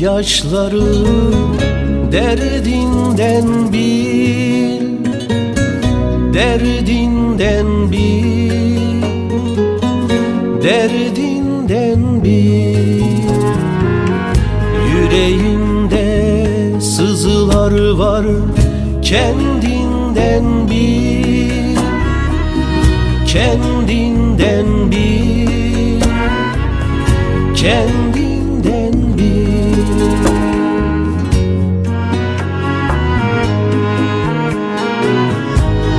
gözyaşları derdinden bil, derdinden bil, derdinden bil. Yüreğinde sızılar var, kendinden bil, kendinden bil, kendinden bil.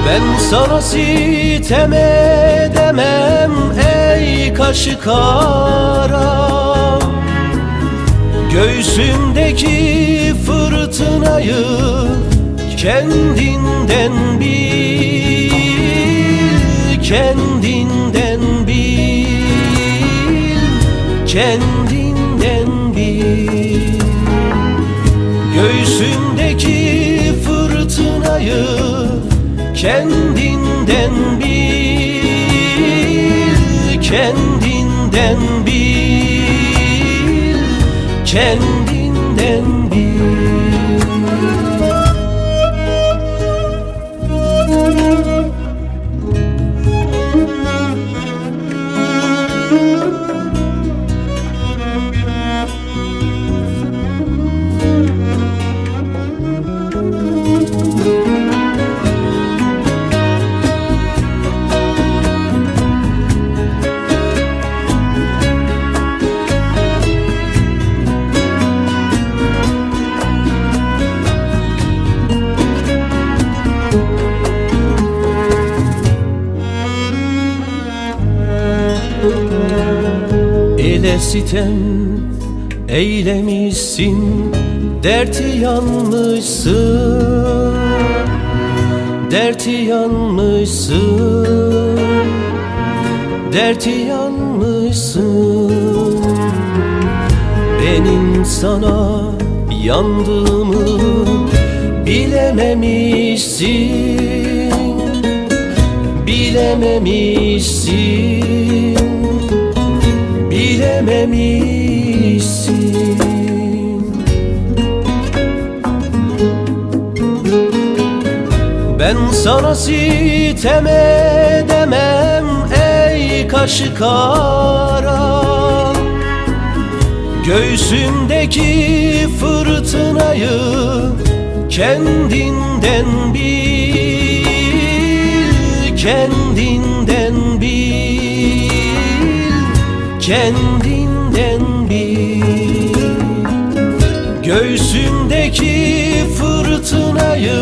Ben sana sitem edemem ey kaşı kara, göğsümdeki fırtınayı kendinden bil, kendinden bil, kendinden bil. Göğsümdeki fırtınayı kendinden bil, kendinden bil, kendinden bil. Ele sitem eylemişsin, derti yanmışsın, derti yanmışsın, derti yanmışsın. Benim sana yandığımı bilememişsin, bilememişsin, bilememişsin. Ben sana sitem edemem ey kaşı kara, göğsümdeki fırtınayı kendinden bil, kendinden bil, kendinden bil. Göğsümdeki fırtınayı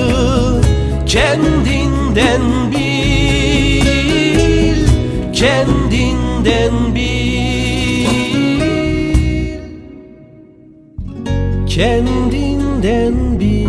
kendinden bil, kendinden bil, kendinden bil.